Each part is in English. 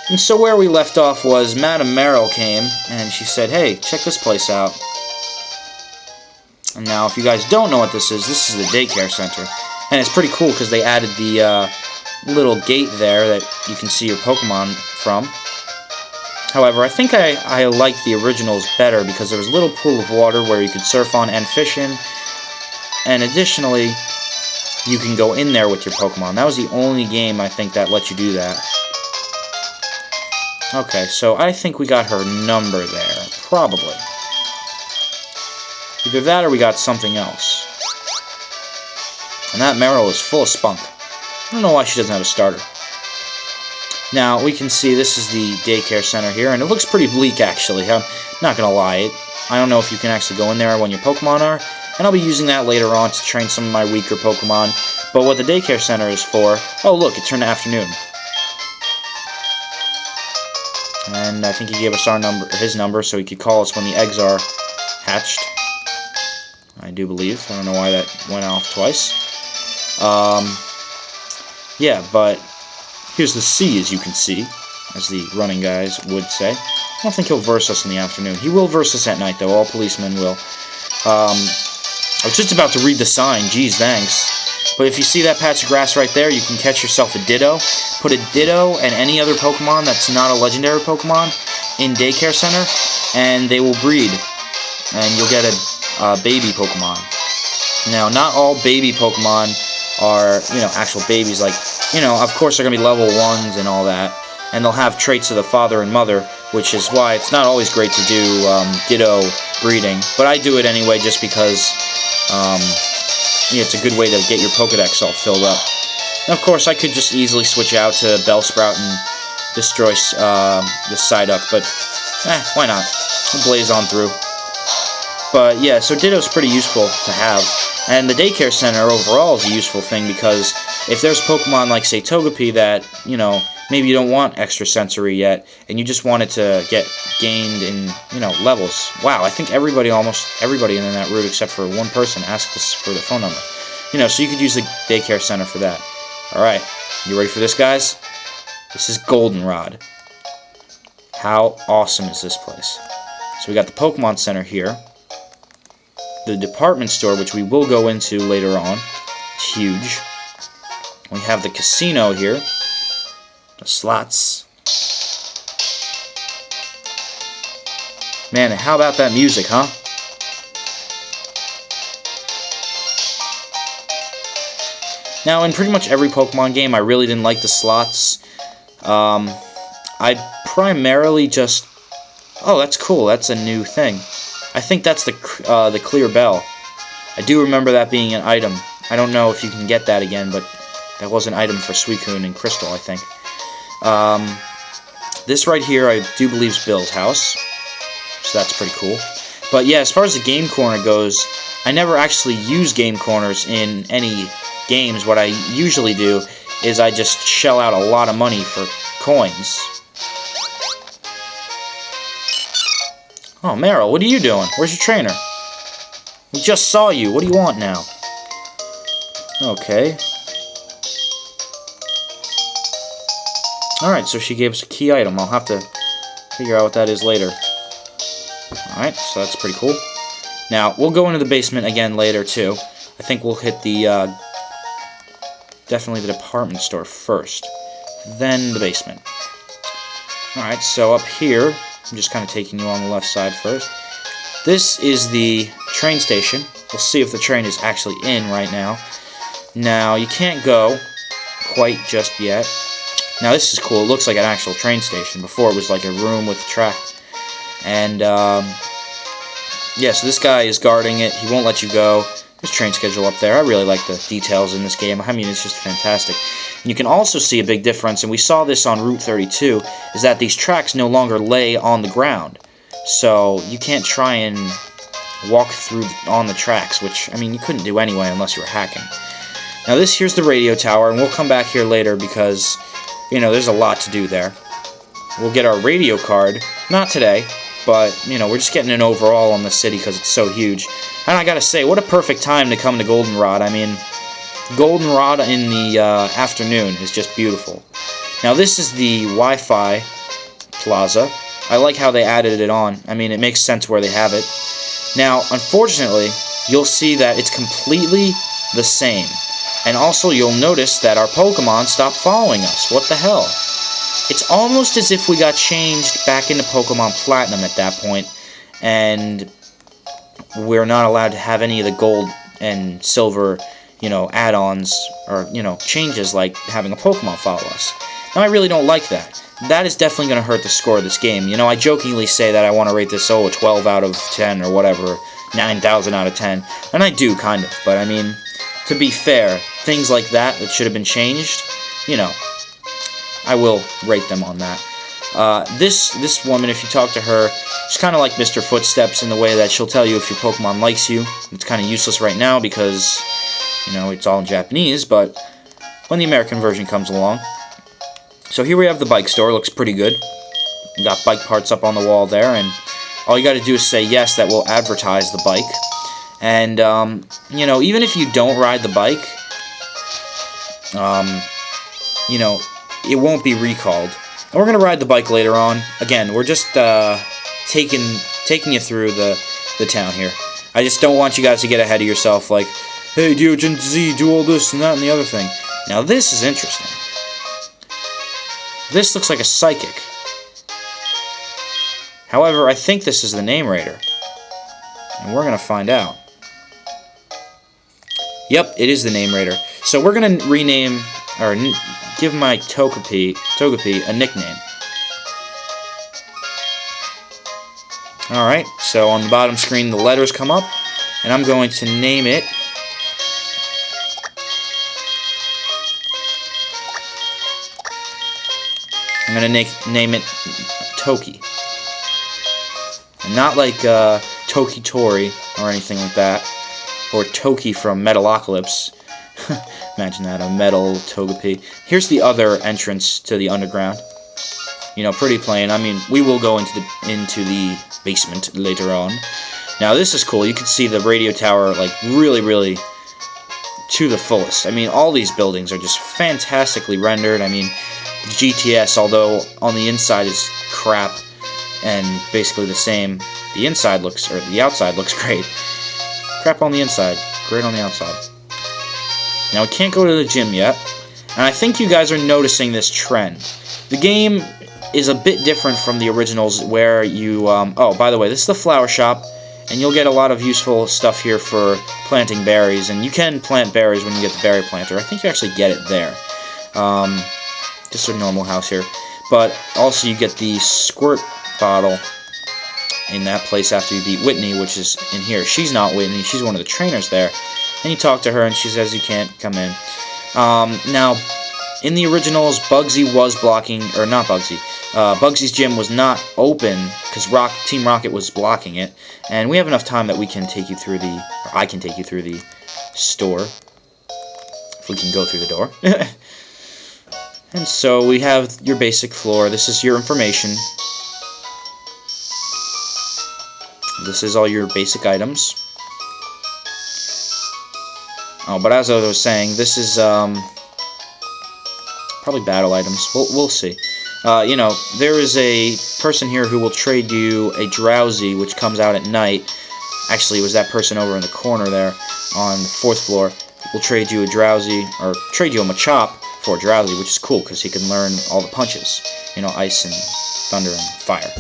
And so where we left off was Madame Merrill came, and she said, hey, check this place out. And now, if you guys don't know what this is the daycare center. And it's pretty cool because they added the little gate there that you can see your Pokemon from. However, I think I like the originals better because there was a little pool of water where you could surf on and fish in. And additionally, you can go in there with your Pokemon. That was the only game, I think, that let you do that. Okay, so I think we got her number there. Probably. Either that or we got something else. And that Meryl is full of spunk. I don't know why she doesn't have a starter. Now, we can see this is the daycare center here, and it looks pretty bleak, actually. I'm not going to lie. I don't know if you can actually go in there when your Pokemon are, and I'll be using that later on to train some of my weaker Pokemon. But what the daycare center is for... Oh, look, it turned to afternoon. And I think he gave us his number, so he could call us when the eggs are hatched. I do believe. I don't know why that went off twice. Yeah, but... Here's the C, as you can see, as the running guys would say. I don't think he'll verse us in the afternoon. He will verse us at night, though. All policemen will. I was just about to read the sign. Geez, thanks. But if you see that patch of grass right there, you can catch yourself a Ditto. Put a Ditto and any other Pokemon that's not a legendary Pokemon in Daycare Center, and they will breed. And you'll get a baby Pokemon. Now, not all baby Pokemon are, actual babies. Like, of course they're going to be level 1s and all that. And they'll have traits of the father and mother, which is why it's not always great to do Ditto breeding. But I do it anyway just because it's a good way to get your Pokedex all filled up. And of course, I could just easily switch out to Bellsprout and destroy the Psyduck, but why not? We'll blaze on through. But yeah, so Ditto's pretty useful to have. And the daycare center overall is a useful thing because if there's Pokemon like, say, Togepi that, maybe you don't want extrasensory yet, and you just want it to get gained in, levels. Wow, I think almost everybody in that route except for one person asked us for the phone number. So you could use the daycare center for that. Alright, you ready for this, guys? This is Goldenrod. How awesome is this place? So we got the Pokemon Center here. The department store, which we will go into later on. It's huge. We have the casino here. The slots. Man, how about that music, huh? Now, in pretty much every Pokemon game, I really didn't like the slots. I primarily just... Oh, that's cool. That's a new thing. I think that's the clear bell. I do remember that being an item. I don't know if you can get that again, but that was an item for Suicune and Crystal, I think. This right here, I do believe is Bill's house. So that's pretty cool. But yeah, as far as the game corner goes, I never actually use game corners in any games. What I usually do is I just shell out a lot of money for coins. Oh, Meryl, what are you doing? Where's your trainer? We just saw you. What do you want now? Okay. Alright, so she gave us a key item. I'll have to figure out what that is later. Alright, so that's pretty cool. Now, we'll go into the basement again later, too. I think we'll hit the, definitely the department store first. Then the basement. Alright, so up here... I'm just kind of taking you on the left side first. This is the train station. We'll see if the train is actually in right now. Now, you can't go quite just yet. Now, this is cool. It looks like an actual train station. Before, it was like a room with a track. And, yeah, so this guy is guarding it. He won't let you go. There's train schedule up there. I really like the details in this game. I mean, it's just fantastic. And you can also see a big difference, and we saw this on Route 32, is that these tracks no longer lay on the ground. So you can't try and walk through on the tracks, which, I mean, you couldn't do anyway unless you were hacking. Now here's the radio tower, and we'll come back here later because, there's a lot to do there. We'll get our radio card, not today, but, we're just getting an overall on the city because it's so huge. And I gotta say, what a perfect time to come to Goldenrod. I mean, Goldenrod in the afternoon is just beautiful. Now this is the Wi-Fi plaza. I like how they added it on. I mean, it makes sense where they have it. Now, unfortunately, you'll see that it's completely the same. And also, you'll notice that our Pokemon stopped following us. What the hell? It's almost as if we got changed back into Pokemon Platinum at that point, and we're not allowed to have any of the gold and silver, add-ons or, changes like having a Pokemon follow us. Now, I really don't like that. That is definitely going to hurt the score of this game. I jokingly say that I want to rate this, a 12 out of 10 or whatever, 9,000 out of 10, and I do, kind of, but I mean, to be fair, things like that should have been changed, I will rate them on that. This woman, if you talk to her, she's kind of like Mr. Footsteps in the way that she'll tell you if your Pokemon likes you. It's kind of useless right now because, it's all in Japanese, but when the American version comes along. So here we have the bike store. Looks pretty good. We got bike parts up on the wall there, and all you got to do is say yes, that will advertise the bike. And, even if you don't ride the bike, it won't be recalled. And we're going to ride the bike later on. Again, we're just taking you through the town here. I just don't want you guys to get ahead of yourself like, hey, Gen Z, do all this and that and the other thing. Now, this is interesting. This looks like a psychic. However, I think this is the name raider. And we're going to find out. Yep, it is the name raider. So we're going to rename, or give my Togepi a nickname. Alright, so on the bottom screen the letters come up, and I'm going to name it I'm going to name it Toki. And not like Toki Tori or anything like that, or Toki from Metalocalypse. Imagine that, a metal Togepi. Here's the other entrance to the underground. Pretty plain. I mean, we will go into the basement later on. Now, this is cool. You can see the radio tower, like, really, really to the fullest. I mean, all these buildings are just fantastically rendered. I mean, the GTS, although on the inside is crap and basically the same, the outside looks great. Crap on the inside, great on the outside. Now, we can't go to the gym yet, and I think you guys are noticing this trend. The game is a bit different from the originals where you, oh, by the way, this is the flower shop, and you'll get a lot of useful stuff here for planting berries, and you can plant berries when you get the berry planter. I think you actually get it there. Just a normal house here. But also you get the squirt bottle in that place after you beat Whitney, which is in here. She's not Whitney, she's one of the trainers there. And you talk to her and she says you can't come in. Now, in the originals, Bugsy was blocking, or not Bugsy, Bugsy's gym was not open because Team Rocket was blocking it. And we have enough time that we can take you through or I can take you through the store. If we can go through the door. And so we have your basic floor. This is your information. This is all your basic items. Oh, but as I was saying, this is probably battle items. We'll see. There is a person here who will trade you a Drowsy, which comes out at night. Actually, it was that person over in the corner there on the 4th floor. Will trade you a Drowsy, or trade you a Machop for a Drowsy, which is cool because he can learn all the punches. Ice and thunder and fire.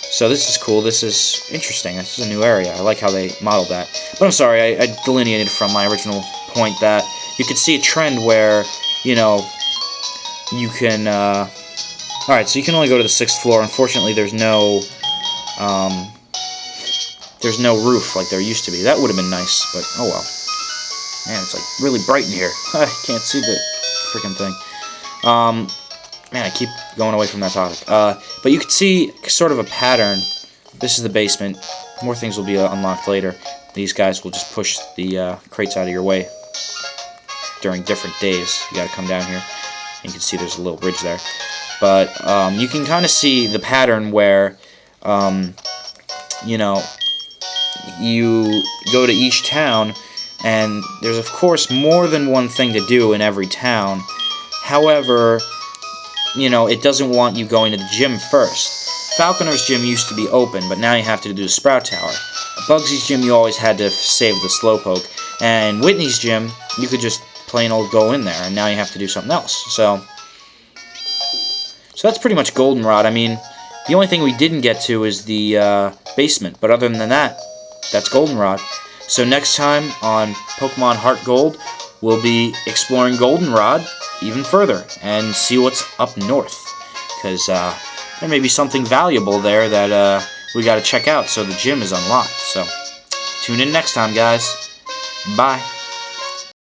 So this is cool. This is interesting. This is a new area. I like how they modeled that. But I'm sorry, I delineated from my original point that you could see a trend where, you can... Alright, so you can only go to the 6th floor. Unfortunately, there's no roof like there used to be. That would have been nice, but oh well. Man, it's like really bright in here. I can't see the freaking thing. Man, I keep going away from that topic. But you can see sort of a pattern. This is the basement. More things will be unlocked later. These guys will just push the crates out of your way during different days. You gotta come down here. And you can see there's a little bridge there. But you can kind of see the pattern where, you go to each town, and there's, of course, more than one thing to do in every town. However, you know, it doesn't want you going to the gym first. Falconer's gym used to be open, but now you have to do the Sprout Tower. Bugsy's gym, you always had to save the Slowpoke. And Whitney's gym, you could just plain old go in there, and now you have to do something else. So that's pretty much Goldenrod. I mean, the only thing we didn't get to is the basement, but other than that, that's Goldenrod. So next time on Pokemon Heart Gold, we'll be exploring Goldenrod even further and see what's up north, because there may be something valuable there that we got to check out, so the gym is unlocked. So tune in next time, guys. Bye.